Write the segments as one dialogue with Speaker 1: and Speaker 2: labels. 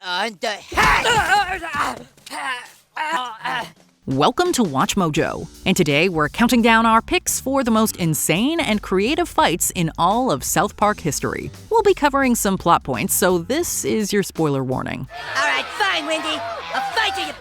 Speaker 1: On the head!
Speaker 2: Welcome to Watch Mojo, and today we're counting down our picks for the most insane and creative fights in all of South Park history. We'll be covering some plot points, so this is your spoiler warning.
Speaker 1: All right, fine, Wendy. I'll fight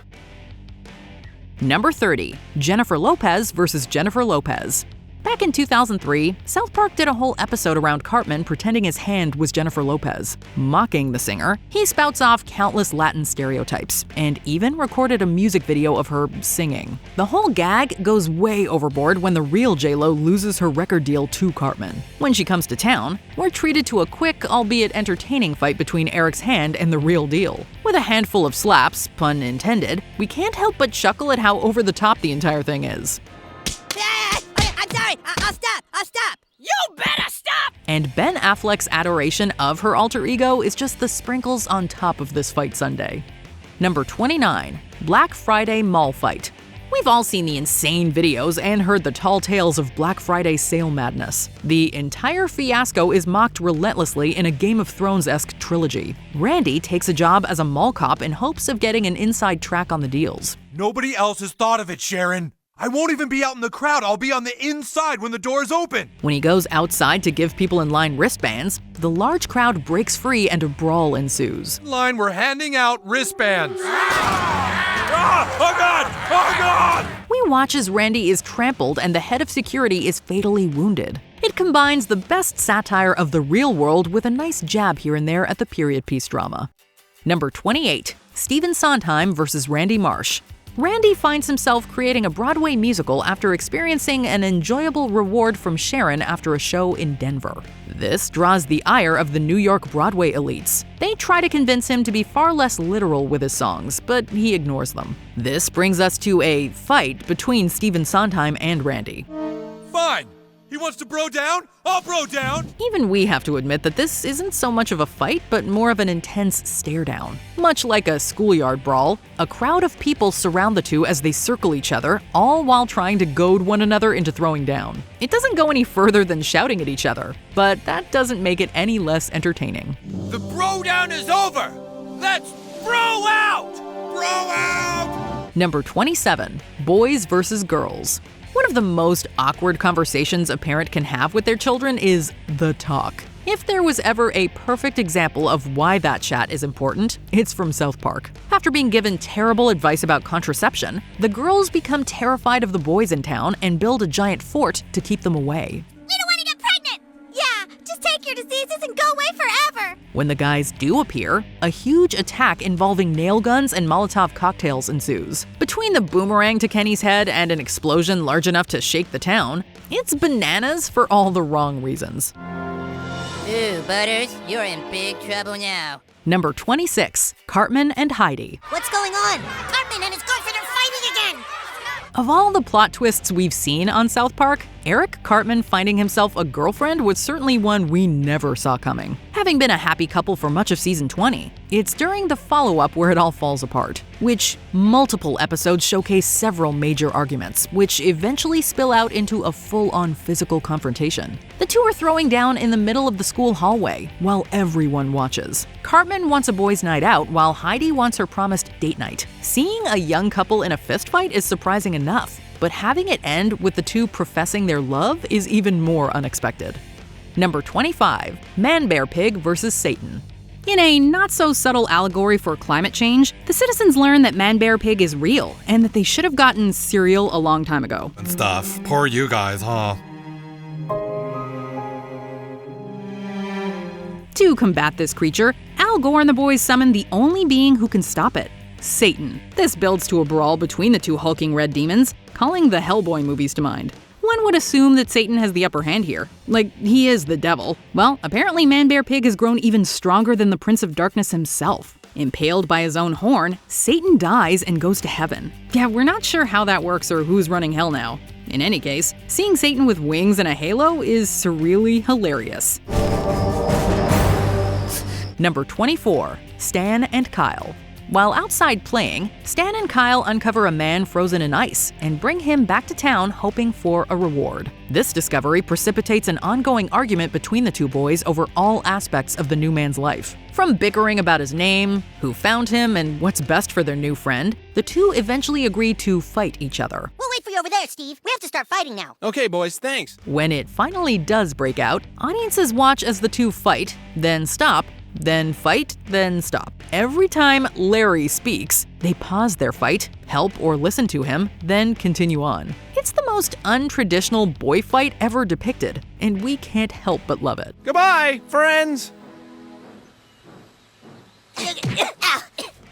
Speaker 1: you.
Speaker 2: Number 30, Jennifer Lopez versus Jennifer Lopez. Back in 2003, South Park did a whole episode around Cartman pretending his hand was Jennifer Lopez. Mocking the singer, he spouts off countless Latin stereotypes, and even recorded a music video of her singing. The whole gag goes way overboard when the real J-Lo loses her record deal to Cartman. When she comes to town, we're treated to a quick, albeit entertaining fight between Eric's hand and the real deal. With a handful of slaps, pun intended, we can't help but chuckle at how over the top the entire thing is.
Speaker 1: I'm sorry. I'll stop. You better stop!
Speaker 2: And Ben Affleck's adoration of her alter ego is just the sprinkles on top of this fight Sunday. Number 29, Black Friday Mall Fight. We've all seen the insane videos and heard the tall tales of Black Friday sale madness. The entire fiasco is mocked relentlessly in a Game of Thrones-esque trilogy. Randy takes a job as a mall cop in hopes of getting an inside track on the deals.
Speaker 3: Nobody else has thought of it, Sharon. I won't even be out in the crowd. I'll be on the inside when the doors open.
Speaker 2: When he goes outside to give people in line wristbands, the large crowd breaks free and a brawl ensues.
Speaker 3: In line, we're handing out wristbands. Oh God! Oh God!
Speaker 2: We watch as Randy is trampled and the head of security is fatally wounded. It combines the best satire of the real world with a nice jab here and there at the period piece drama. Number 28, Stephen Sondheim versus Randy Marsh. Randy finds himself creating a Broadway musical after experiencing an enjoyable reward from Sharon after a show in Denver. This draws the ire of the New York Broadway elites. They try to convince him to be far less literal with his songs, but he ignores them. This brings us to a fight between Stephen Sondheim and Randy.
Speaker 3: Fine. He wants to bro down? I'll bro down!
Speaker 2: Even we have to admit that this isn't so much of a fight, but more of an intense stare-down. Much like a schoolyard brawl, a crowd of people surround the two as they circle each other, all while trying to goad one another into throwing down. It doesn't go any further than shouting at each other, but that doesn't make it any less entertaining.
Speaker 3: The bro down is over! Let's bro out! Bro out!
Speaker 2: Number 27, Boys versus Girls. One of the most awkward conversations a parent can have with their children is the talk. If there was ever a perfect example of why that chat is important, it's from South Park. After being given terrible advice about contraception, the girls become terrified of the boys in town and build a giant fort to keep them away.
Speaker 4: We don't want to get pregnant! Yeah, just take your diseases and go away forever!
Speaker 2: When the guys do appear, a huge attack involving nail guns and Molotov cocktails ensues. Between the boomerang to Kenny's head and an explosion large enough to shake the town, it's bananas for all the wrong reasons.
Speaker 1: Ooh, Butters, you're in big trouble now.
Speaker 2: Number 26, Cartman and Heidi.
Speaker 4: What's going on? Cartman and his girlfriend are fighting again!
Speaker 2: Of all the plot twists we've seen on South Park, Eric Cartman finding himself a girlfriend was certainly one we never saw coming. Having been a happy couple for much of season 20, it's during the follow-up where it all falls apart, which multiple episodes showcase several major arguments, which eventually spill out into a full-on physical confrontation. The two are throwing down in the middle of the school hallway, while everyone watches. Cartman wants a boys' night out, while Heidi wants her promised date night. Seeing a young couple in a fistfight is surprising enough, but having it end with the two professing their love is even more unexpected. Number 25, Man-Bear-Pig versus Satan. In a not-so-subtle allegory for climate change, the citizens learn that Man-Bear-Pig is real and that they should have gotten cereal a long time ago.
Speaker 3: And stuff. Poor you guys, huh?
Speaker 2: To combat this creature, Al Gore and the boys summon the only being who can stop it, Satan. This builds to a brawl between the two hulking red demons, calling the Hellboy movies to mind. One would assume that Satan has the upper hand here. Like, he is the devil. Well, apparently Man-Bear-Pig has grown even stronger than the Prince of Darkness himself. Impaled by his own horn, Satan dies and goes to heaven. Yeah, we're not sure how that works or who's running hell now. In any case, seeing Satan with wings and a halo is surreally hilarious. Number 24, Stan and Kyle. While outside playing, Stan and Kyle uncover a man frozen in ice and bring him back to town hoping for a reward. This discovery precipitates an ongoing argument between the two boys over all aspects of the new man's life. From bickering about his name, who found him, and what's best for their new friend, the two eventually agree to fight each other.
Speaker 4: We'll wait for you over there, Steve. We have to start fighting now.
Speaker 3: Okay, boys, thanks.
Speaker 2: When it finally does break out, audiences watch as the two fight, then stop, then fight, then stop. Every time Larry speaks, they pause their fight, help or listen to him, then continue on. It's the most untraditional boy fight ever depicted, and we can't help but love it.
Speaker 3: Goodbye, friends.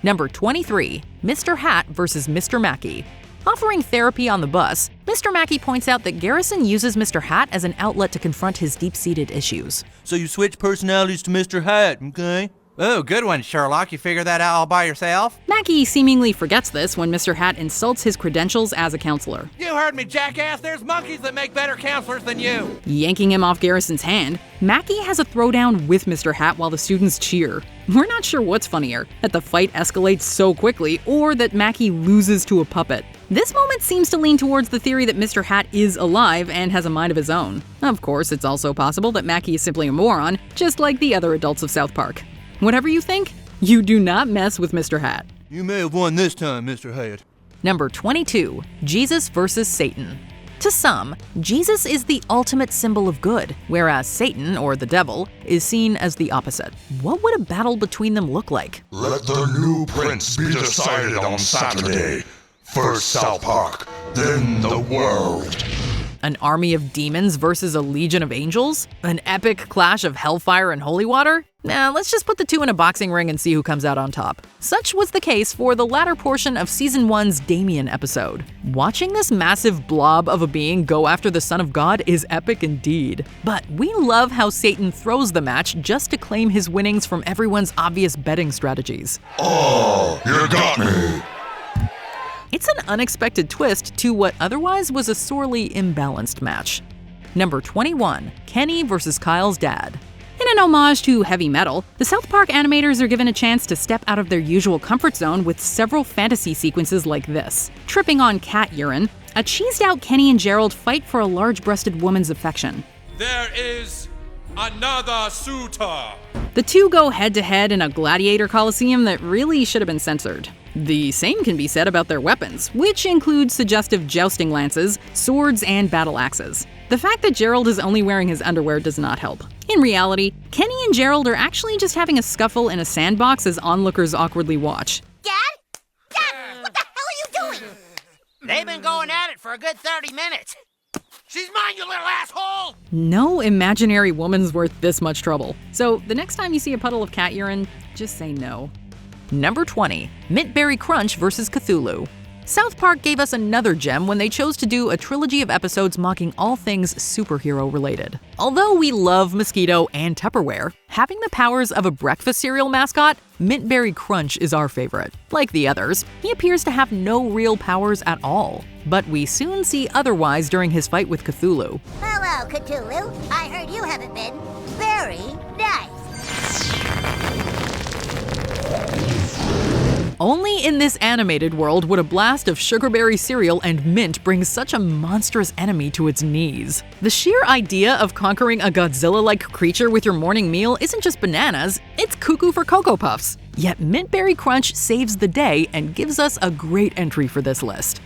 Speaker 2: Number 23, Mr. Hat versus Mr. Mackey. Offering therapy on the bus, Mr. Mackey points out that Garrison uses Mr. Hat as an outlet to confront his deep-seated issues.
Speaker 5: So you switch personalities to Mr. Hat, okay?
Speaker 6: Oh, good one, Sherlock. You figured that out all by yourself?
Speaker 2: Mackey seemingly forgets this when Mr. Hat insults his credentials as a counselor.
Speaker 3: You heard me, jackass. There's monkeys that make better counselors than you.
Speaker 2: Yanking him off Garrison's hand, Mackey has a throwdown with Mr. Hat while the students cheer. We're not sure what's funnier, that the fight escalates so quickly or that Mackey loses to a puppet. This moment seems to lean towards the theory that Mr. Hat is alive and has a mind of his own. Of course, it's also possible that Mackey is simply a moron, just like the other adults of South Park. Whatever you think, you do not mess with Mr. Hat.
Speaker 5: You may have won this time, Mr. Hat.
Speaker 2: Number 22, Jesus versus Satan. To some, Jesus is the ultimate symbol of good, whereas Satan, or the devil, is seen as the opposite. What would a battle between them look like?
Speaker 7: Let the new prince be decided on Saturday. First South Park, then the world.
Speaker 2: An army of demons versus a legion of angels? An epic clash of hellfire and holy water? Nah, let's just put the two in a boxing ring and see who comes out on top. Such was the case for the latter portion of Season 1's Damien episode. Watching this massive blob of a being go after the Son of God is epic indeed. But we love how Satan throws the match just to claim his winnings from everyone's obvious betting strategies.
Speaker 7: Oh, you got me.
Speaker 2: It's an unexpected twist to what otherwise was a sorely imbalanced match. Number 21, Kenny versus Kyle's dad. In an homage to heavy metal, the South Park animators are given a chance to step out of their usual comfort zone with several fantasy sequences like this. Tripping on cat urine, a cheesed-out Kenny and Gerald fight for a large-breasted woman's affection.
Speaker 3: There is another suitor.
Speaker 2: The two go head-to-head in a gladiator coliseum that really should have been censored. The same can be said about their weapons, which include suggestive jousting lances, swords, and battle axes. The fact that Gerald is only wearing his underwear does not help. In reality, Kenny and Gerald are actually just having a scuffle in a sandbox as onlookers awkwardly watch.
Speaker 4: Dad? Dad, what the hell are you doing?
Speaker 6: They've been going at it for a good 30 minutes.
Speaker 3: She's mine, you little asshole!
Speaker 2: No imaginary woman's worth this much trouble. So the next time you see a puddle of cat urine, just say no. Number 20, Mint Berry Crunch versus Cthulhu. South Park gave us another gem when they chose to do a trilogy of episodes mocking all things superhero related. Although we love Mosquito and Tupperware, having the powers of a breakfast cereal mascot, Mint Berry Crunch is our favorite. Like the others, he appears to have no real powers at all. But we soon see otherwise during his fight with Cthulhu.
Speaker 4: Hello, Cthulhu. I heard you haven't been very nice.
Speaker 2: Only in this animated world would a blast of sugarberry cereal and mint bring such a monstrous enemy to its knees. The sheer idea of conquering a Godzilla-like creature with your morning meal isn't just bananas, it's cuckoo for Cocoa Puffs. Yet Mint Berry Crunch saves the day and gives us a great entry for this list.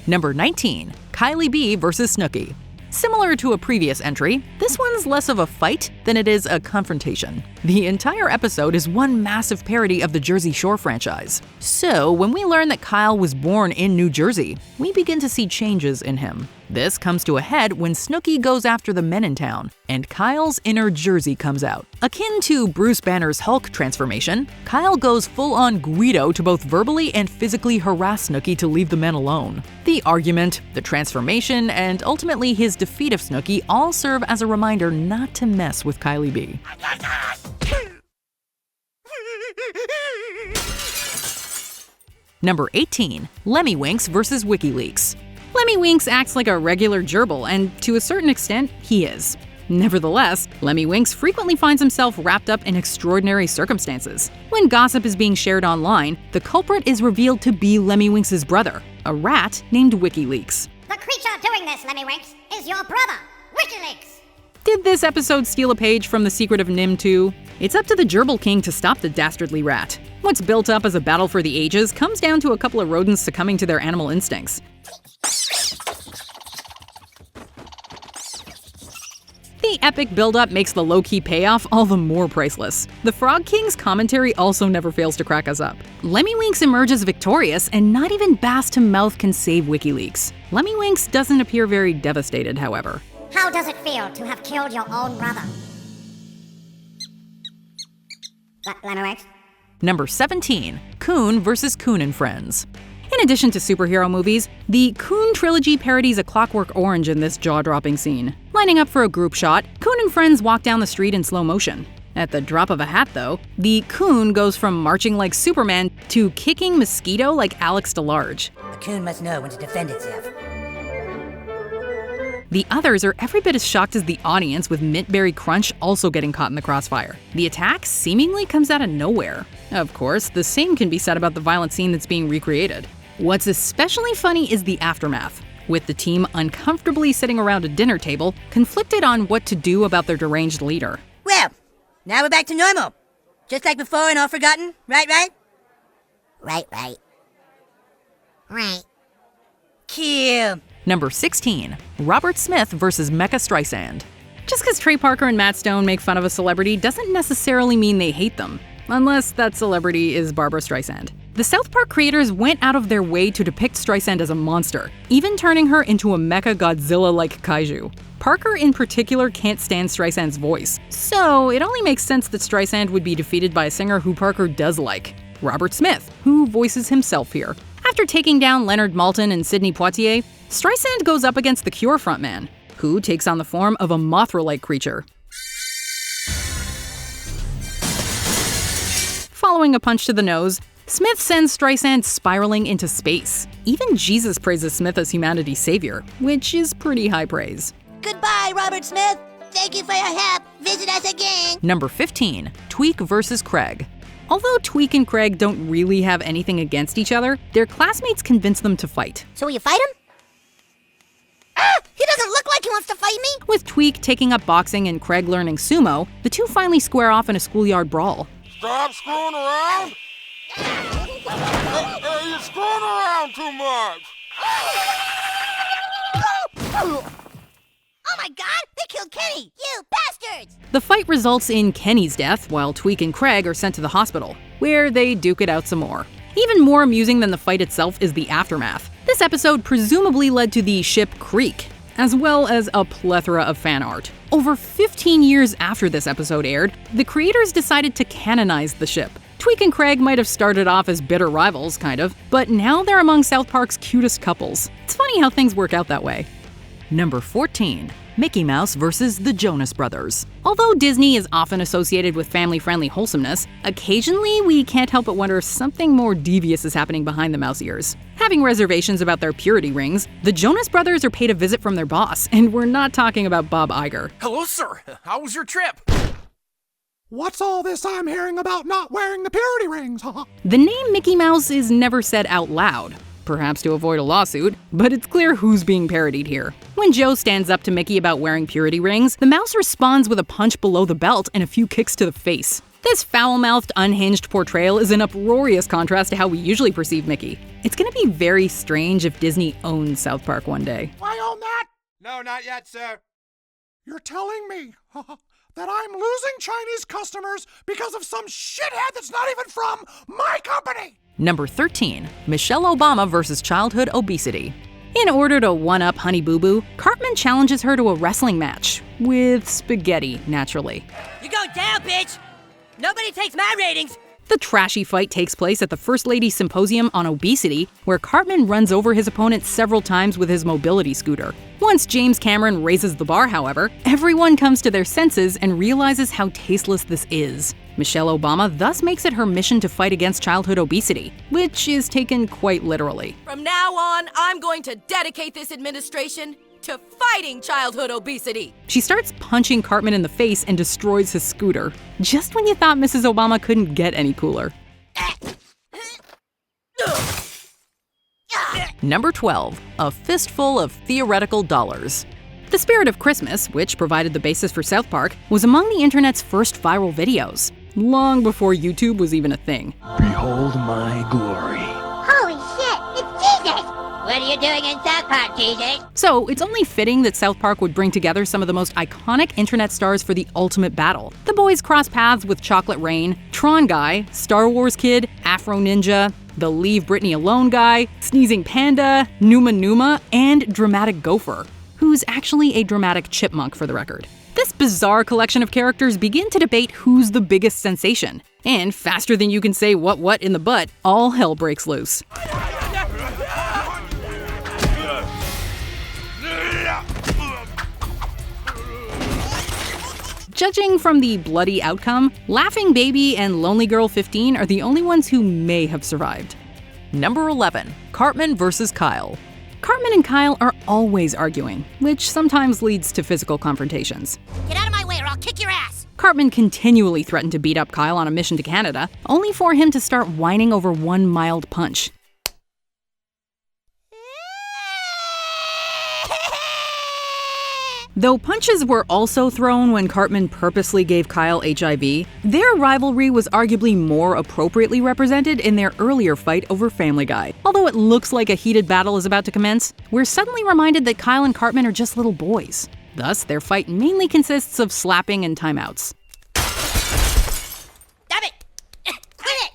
Speaker 2: Number 19, Kylie B versus Snookie. Similar to a previous entry, this one's less of a fight than it is a confrontation. The entire episode is one massive parody of the Jersey Shore franchise. So, when we learn that Kyle was born in New Jersey, we begin to see changes in him. This comes to a head when Snookie goes after the men in town, and Kyle's inner Jersey comes out. Akin to Bruce Banner's Hulk transformation, Kyle goes full-on Guido to both verbally and physically harass Snookie to leave the men alone. The argument, the transformation, and ultimately his defeat of Snookie all serve as a reminder not to mess with Kylie B. Number 18, Lemi Winks versus WikiLeaks. Lemi Winks acts like a regular gerbil, and to a certain extent, he is. Nevertheless, Lemmy Winks frequently finds himself wrapped up in extraordinary circumstances. When gossip is being shared online, the culprit is revealed to be Lemmy Winks' brother, a rat named WikiLeaks.
Speaker 4: The creature doing this, Lemmy Winks, is your brother, WikiLeaks.
Speaker 2: Did this episode steal a page from The Secret of Nim 2? It's up to the Gerbil King to stop the dastardly rat. What's built up as a battle for the ages comes down to a couple of rodents succumbing to their animal instincts. The epic build-up makes the low-key payoff all the more priceless. The Frog King's commentary also never fails to crack us up. Lemmy Winks emerges victorious, and not even Bass to Mouth can save WikiLeaks. Lemmy Winks doesn't appear very devastated, however.
Speaker 4: How does it feel to have killed your own brother? Lemmy Winks?
Speaker 2: Number 17. Coon vs. Coon and Friends. In addition to superhero movies, the Coon trilogy parodies A Clockwork Orange in this jaw-dropping scene. Lining up for a group shot, Coon and Friends walk down the street in slow motion. At the drop of a hat, though, the Coon goes from marching like Superman to kicking Mosquito like Alex DeLarge.
Speaker 1: A coon must know when to defend itself.
Speaker 2: The others are every bit as shocked as the audience, with Mintberry Crunch also getting caught in the crossfire. The attack seemingly comes out of nowhere. Of course, the same can be said about the violent scene that's being recreated. What's especially funny is the aftermath, with the team uncomfortably sitting around a dinner table, conflicted on what to do about their deranged leader.
Speaker 1: Well, now we're back to normal. Just like before and all forgotten, right? Right. Kill.
Speaker 2: Number 16. Robert Smith vs. Mecha Streisand. Just because Trey Parker and Matt Stone make fun of a celebrity doesn't necessarily mean they hate them, unless that celebrity is Barbra Streisand. The South Park creators went out of their way to depict Streisand as a monster, even turning her into a mecha Godzilla-like kaiju. Parker in particular can't stand Streisand's voice, so it only makes sense that Streisand would be defeated by a singer who Parker does like, Robert Smith, who voices himself here. After taking down Leonard Maltin and Sidney Poitier, Streisand goes up against the Cure frontman, who takes on the form of a Mothra-like creature. Following a punch to the nose, Smith sends Streisand spiraling into space. Even Jesus praises Smith as humanity's savior, which is pretty high praise.
Speaker 4: Goodbye, Robert Smith. Thank you for your help. Visit us again.
Speaker 2: Number 15. Tweak vs. Craig. Although Tweak and Craig don't really have anything against each other, their classmates convince them to fight.
Speaker 4: So will you fight him? He doesn't look like he wants to fight me.
Speaker 2: With Tweak taking up boxing and Craig learning sumo, the two finally square off in a schoolyard brawl.
Speaker 3: Stop screwing around! Hey, you're screwing around too much!
Speaker 4: Oh my god, they killed Kenny! You bastards!
Speaker 2: The fight results in Kenny's death, while Tweak and Craig are sent to the hospital, where they duke it out some more. Even more amusing than the fight itself is the aftermath. This episode presumably led to the ship Creek, as well as a plethora of fan art. Over 15 years after this episode aired, the creators decided to canonize the ship. Tweak and Craig might have started off as bitter rivals, kind of, but now they're among South Park's cutest couples. It's funny how things work out that way. Number 14. Mickey Mouse vs. the Jonas Brothers. Although Disney is often associated with family-friendly wholesomeness, occasionally we can't help but wonder if something more devious is happening behind the mouse ears. Having reservations about their purity rings, the Jonas Brothers are paid a visit from their boss, and we're not talking about Bob Iger.
Speaker 3: Hello, sir. How was your trip?
Speaker 8: What's all this I'm hearing about not wearing the purity rings, huh?
Speaker 2: The name Mickey Mouse is never said out loud, perhaps to avoid a lawsuit, but it's clear who's being parodied here. When Joe stands up to Mickey about wearing purity rings, the mouse responds with a punch below the belt and a few kicks to the face. This foul-mouthed, unhinged portrayal is an uproarious contrast to how we usually perceive Mickey. It's gonna be very strange if Disney owns South Park one day.
Speaker 8: I own that?
Speaker 3: No, not yet, sir.
Speaker 8: You're telling me that I'm losing Chinese customers because of some shithead that's not even from my company?
Speaker 2: Number 13. Michelle Obama vs. Childhood Obesity. In order to one-up Honey Boo Boo, Cartman challenges her to a wrestling match. With spaghetti, naturally.
Speaker 1: You're going down, bitch! Nobody takes my ratings!
Speaker 2: The trashy fight takes place at the First Lady Symposium on Obesity, where Cartman runs over his opponent several times with his mobility scooter. Once James Cameron raises the bar, however, everyone comes to their senses and realizes how tasteless this is. Michelle Obama thus makes it her mission to fight against childhood obesity, which is taken quite literally.
Speaker 9: From now on, I'm going to dedicate this administration
Speaker 1: to fighting childhood obesity.
Speaker 2: She starts punching Cartman in the face and destroys his scooter, just when you thought Mrs. Obama couldn't get any cooler. Number 12. A fistful of theoretical dollars. The Spirit of Christmas, which provided the basis for South Park, was among the internet's first viral videos, long before YouTube was even a thing.
Speaker 9: Behold my glory.
Speaker 4: Holy shit, it's Jesus!
Speaker 6: What are you doing in South Park, Jesus?
Speaker 2: So, it's only fitting that South Park would bring together some of the most iconic internet stars for the ultimate battle. The boys cross paths with Chocolate Rain, Tron Guy, Star Wars Kid, Afro Ninja, the Leave Britney Alone Guy, Sneezing Panda, Numa Numa, and Dramatic Gopher, who's actually a dramatic chipmunk for the record. This bizarre collection of characters begin to debate who's the biggest sensation. And faster than you can say what in the butt, all hell breaks loose. Judging from the bloody outcome, Laughing Baby and Lonely Girl 15 are the only ones who may have survived. Number 11. Cartman vs. Kyle. Cartman and Kyle are always arguing, which sometimes leads to physical confrontations.
Speaker 4: Get out of my way or I'll kick your ass!
Speaker 2: Cartman continually threatened to beat up Kyle on a mission to Canada, only for him to start whining over one mild punch. Though punches were also thrown when Cartman purposely gave Kyle HIV, their rivalry was arguably more appropriately represented in their earlier fight over Family Guy. Although it looks like a heated battle is about to commence, we're suddenly reminded that Kyle and Cartman are just little boys. Thus, their fight mainly consists of slapping and timeouts.
Speaker 1: Stop it! Quit it!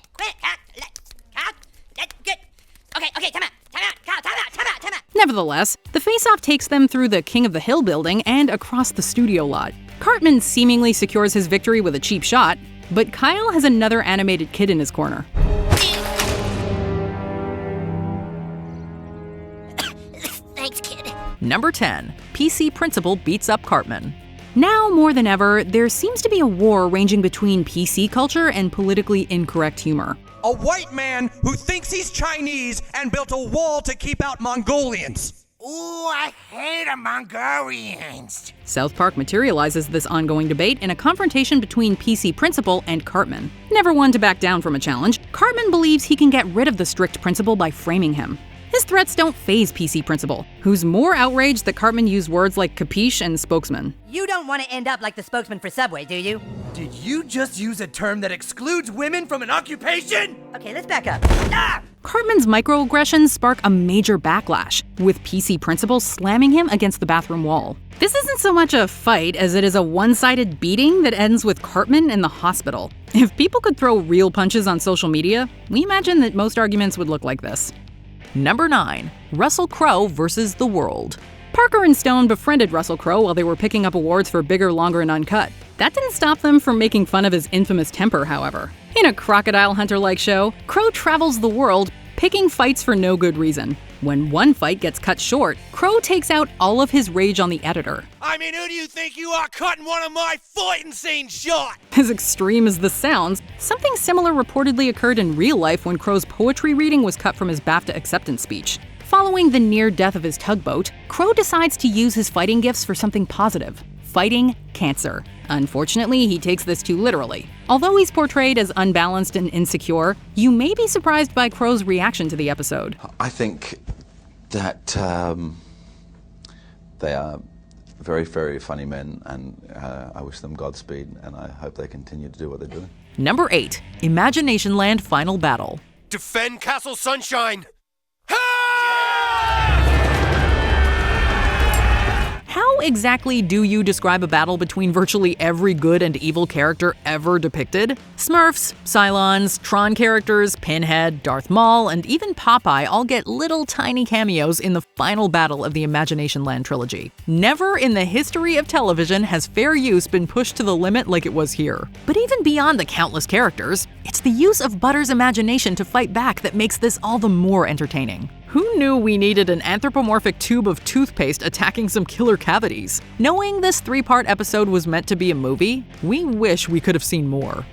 Speaker 1: Good. Okay, time out.
Speaker 2: Nevertheless, the face-off takes them through the King of the Hill building and across the studio lot. Cartman seemingly secures his victory with a cheap shot, but Kyle has another animated kid in his corner.
Speaker 4: Thanks, kid.
Speaker 2: Number 10. PC Principal beats up Cartman. Now more than ever, there seems to be a war ranging between PC culture and politically incorrect humor.
Speaker 3: A white man who thinks he's Chinese and built a wall to keep out Mongolians.
Speaker 6: Ooh, I hate the Mongolians.
Speaker 2: South Park materializes this ongoing debate in a confrontation between PC Principal and Cartman. Never one to back down from a challenge, Cartman believes he can get rid of the strict principal by framing him. His threats don't faze PC Principal, who's more outraged that Cartman used words like capiche and spokesman.
Speaker 1: You don't want to end up like the spokesman for Subway, do you?
Speaker 3: Did you just use a term that excludes women from an occupation?
Speaker 1: Okay, let's back up. Ah!
Speaker 2: Cartman's microaggressions spark a major backlash, with PC Principal slamming him against the bathroom wall. This isn't so much a fight as it is a one-sided beating that ends with Cartman in the hospital. If people could throw real punches on social media, we imagine that most arguments would look like this. Number 9. Russell Crowe vs. the World. Parker and Stone befriended Russell Crowe while they were picking up awards for Bigger, Longer, and Uncut. That didn't stop them from making fun of his infamous temper, however. In a crocodile hunter-like show, Crowe travels the world, picking fights for no good reason. When one fight gets cut short, Crowe takes out all of his rage on the editor.
Speaker 3: I mean, who do you think you are cutting one of my fighting scenes short?
Speaker 2: As extreme as this sounds, something similar reportedly occurred in real life when Crowe's poetry reading was cut from his BAFTA acceptance speech. Following the near death of his tugboat, Crowe decides to use his fighting gifts for something positive: fighting cancer. Unfortunately, he takes this too literally. Although he's portrayed as unbalanced and insecure, you may be surprised by Crowe's reaction to the episode.
Speaker 10: I think that they are very, very funny men, and I wish them Godspeed, and I hope they continue to do what they're doing.
Speaker 2: Number 8. Imagination Land Final Battle.
Speaker 3: Defend Castle Sunshine!
Speaker 2: How exactly do you describe a battle between virtually every good and evil character ever depicted? Smurfs, Cylons, Tron characters, Pinhead, Darth Maul, and even Popeye all get little tiny cameos in the final battle of the Imagination Land trilogy. Never in the history of television has fair use been pushed to the limit like it was here. But even beyond the countless characters, it's the use of Butter's imagination to fight back that makes this all the more entertaining. Who knew we needed an anthropomorphic tube of toothpaste attacking some killer cavities? Knowing this 3-part episode was meant to be a movie, we wish we could have seen more.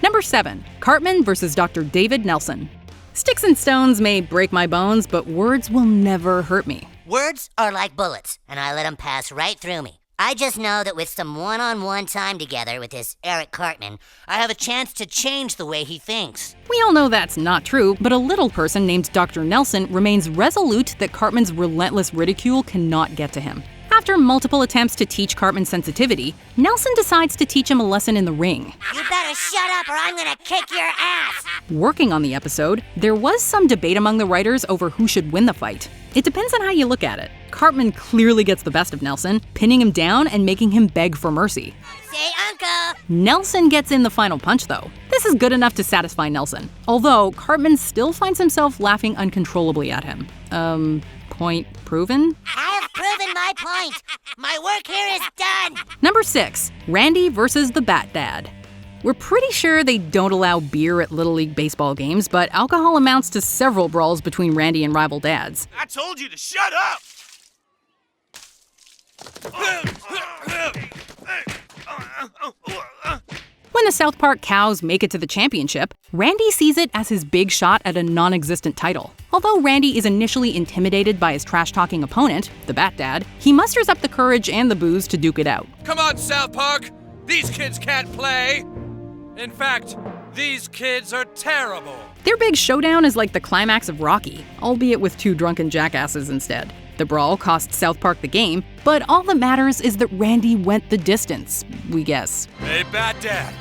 Speaker 2: Number 7. Cartman vs. Dr. David Nelson. Sticks and stones may break my bones, but words will never hurt me.
Speaker 11: Words are like bullets, and I let them pass right through me. I just know that with some one-on-one time together with this Eric Cartman, I have a chance to change the way he thinks.
Speaker 2: We all know that's not true, but a little person named Dr. Nelson remains resolute that Cartman's relentless ridicule cannot get to him. After multiple attempts to teach Cartman sensitivity, Nelson decides to teach him a lesson in the ring.
Speaker 11: You better shut up or I'm gonna kick your ass!
Speaker 2: Working on the episode, there was some debate among the writers over who should win the fight. It depends on how you look at it. Cartman clearly gets the best of Nelson, pinning him down and making him beg for mercy.
Speaker 11: Say uncle!
Speaker 2: Nelson gets in the final punch though. This is good enough to satisfy Nelson, although Cartman still finds himself laughing uncontrollably at him. Point proven?
Speaker 11: I have proven my point! My work here is done!
Speaker 2: Number 6, Randy versus the Bat Dad. We're pretty sure they don't allow beer at Little League baseball games, but alcohol amounts to several brawls between Randy and rival dads.
Speaker 3: I told you to shut up!
Speaker 2: When the South Park Cows make it to the championship, Randy sees it as his big shot at a non-existent title. Although Randy is initially intimidated by his trash-talking opponent, the Bat Dad, he musters up the courage and the booze to duke it out.
Speaker 3: Come on, South Park! These kids can't play! In fact, these kids are terrible!
Speaker 2: Their big showdown is like the climax of Rocky, albeit with 2 drunken jackasses instead. The brawl costs South Park the game, but all that matters is that Randy went the distance, we guess.
Speaker 3: Hey, Bat Dad.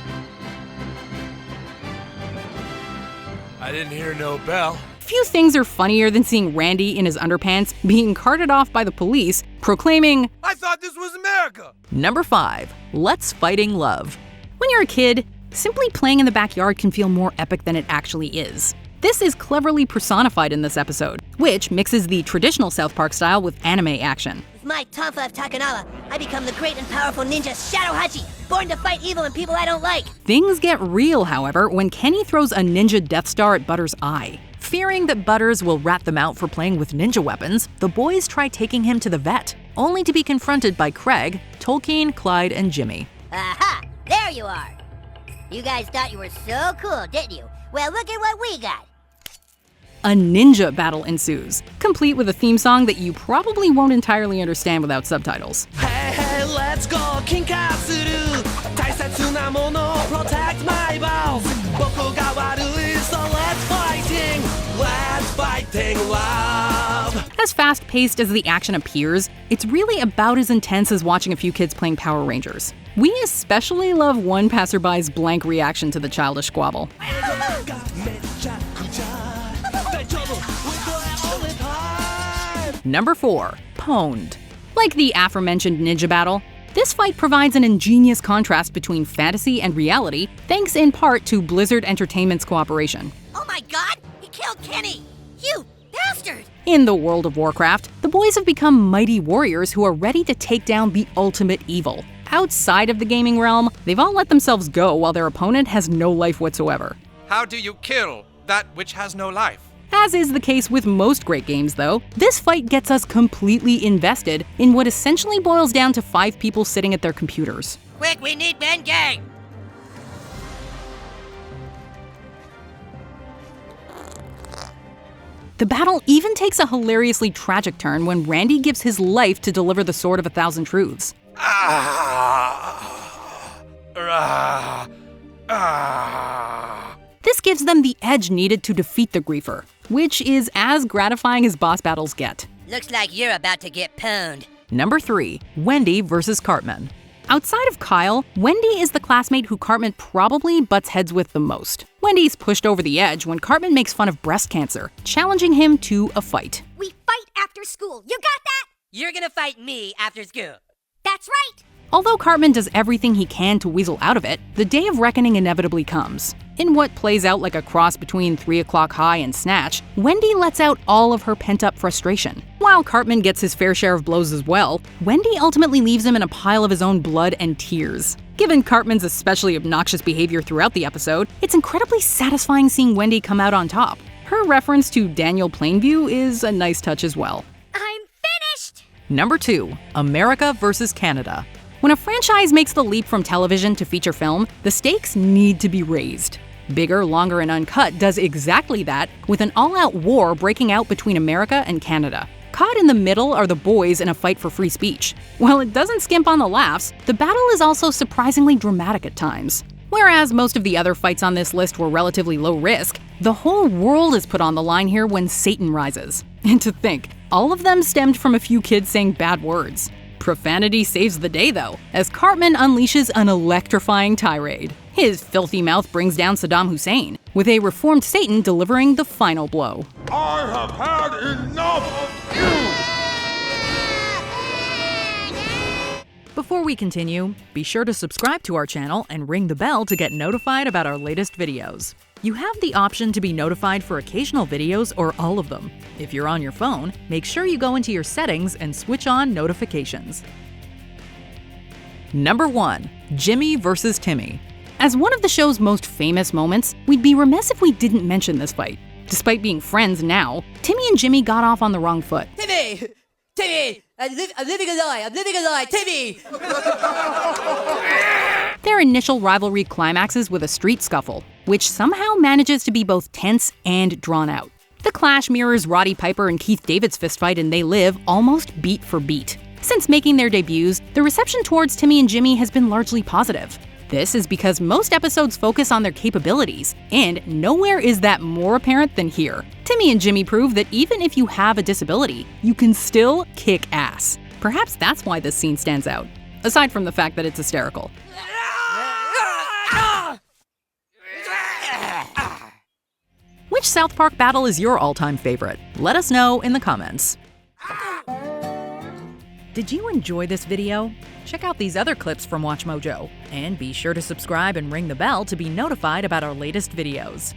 Speaker 3: I didn't hear no bell.
Speaker 2: Few things are funnier than seeing Randy in his underpants being carted off by the police, proclaiming,
Speaker 3: I thought this was America!
Speaker 2: Number 5, Let's Fighting Love. When you're a kid, simply playing in the backyard can feel more epic than it actually is. This is cleverly personified in this episode, which mixes the traditional South Park style with anime action.
Speaker 1: With my Tonfa of Takanawa, I become the great and powerful ninja Shadow Hachi, born to fight evil and people I don't like.
Speaker 2: Things get real, however, when Kenny throws a ninja Death Star at Butters' eye. Fearing that Butters will rat them out for playing with ninja weapons, the boys try taking him to the vet, only to be confronted by Craig, Tolkien, Clyde, and Jimmy.
Speaker 11: Aha! There you are! You guys thought you were so cool, didn't you? Well, look at what we got!
Speaker 2: A ninja battle ensues, complete with a theme song that you probably won't entirely understand without subtitles.
Speaker 12: Hey, hey, let's go, Kinkatsuru! Taisetsu na mono, protect my balls! Boku ga warui, so let's fighting love!
Speaker 2: As fast-paced as the action appears, it's really about as intense as watching a few kids playing Power Rangers. We especially love one passerby's blank reaction to the childish squabble. Number 4, Pwned. Like the aforementioned ninja battle, this fight provides an ingenious contrast between fantasy and reality, thanks in part to Blizzard Entertainment's cooperation.
Speaker 1: Oh my god! He killed Kenny! You bastard!
Speaker 2: In the world of Warcraft, the boys have become mighty warriors who are ready to take down the ultimate evil. Outside of the gaming realm, they've all let themselves go while their opponent has no life whatsoever.
Speaker 3: How do you kill that which has no life?
Speaker 2: As is the case with most great games, though, this fight gets us completely invested in what essentially boils down to 5 people sitting at their computers.
Speaker 1: Quick, we need Ben Gang!
Speaker 2: The battle even takes a hilariously tragic turn when Randy gives his life to deliver the Sword of a Thousand Truths. This gives them the edge needed to defeat the griefer, which is as gratifying as boss battles get.
Speaker 1: Looks like you're about to get pwned.
Speaker 2: Number 3, Wendy versus Cartman. Outside of Kyle, Wendy is the classmate who Cartman probably butts heads with the most. Wendy's pushed over the edge when Cartman makes fun of breast cancer, challenging him to a fight.
Speaker 4: We fight after school. You got that?
Speaker 1: You're gonna fight me after school.
Speaker 4: That's right.
Speaker 2: Although Cartman does everything he can to weasel out of it, the day of reckoning inevitably comes. In what plays out like a cross between 3 O'Clock High and Snatch, Wendy lets out all of her pent-up frustration. While Cartman gets his fair share of blows as well, Wendy ultimately leaves him in a pile of his own blood and tears. Given Cartman's especially obnoxious behavior throughout the episode, it's incredibly satisfying seeing Wendy come out on top. Her reference to Daniel Plainview is a nice touch as well.
Speaker 4: I'm finished!
Speaker 2: Number 2, America versus Canada. When a franchise makes the leap from television to feature film, the stakes need to be raised. Bigger, Longer, and Uncut does exactly that, with an all-out war breaking out between America and Canada. Caught in the middle are the boys in a fight for free speech. While it doesn't skimp on the laughs, the battle is also surprisingly dramatic at times. Whereas most of the other fights on this list were relatively low risk, the whole world is put on the line here when Satan rises. And to think, all of them stemmed from a few kids saying bad words. Profanity saves the day though, as Cartman unleashes an electrifying tirade. His filthy mouth brings down Saddam Hussein, with a reformed Satan delivering the final blow.
Speaker 7: I have had enough of you!
Speaker 2: Before we continue, be sure to subscribe to our channel and ring the bell to get notified about our latest videos. You have the option to be notified for occasional videos or all of them. If you're on your phone, make sure you go into your settings and switch on notifications. Number 1. Jimmy vs. Timmy. As one of the show's most famous moments, we'd be remiss if we didn't mention this fight. Despite being friends now, Timmy and Jimmy got off on the wrong foot.
Speaker 13: Timmy! Timmy! I'm living a lie! I'm living a lie! Timmy!
Speaker 2: Their initial rivalry climaxes with a street scuffle, which somehow manages to be both tense and drawn out. The clash mirrors Roddy Piper and Keith David's fistfight in They Live almost beat for beat. Since making their debuts, the reception towards Timmy and Jimmy has been largely positive. This is because most episodes focus on their capabilities, and nowhere is that more apparent than here. Timmy and Jimmy prove that even if you have a disability, you can still kick ass. Perhaps that's why this scene stands out, aside from the fact that it's hysterical. Which South Park battle is your all-time favorite? Let us know in the comments. Did you enjoy this video? Check out these other clips from WatchMojo, and be sure to subscribe and ring the bell to be notified about our latest videos.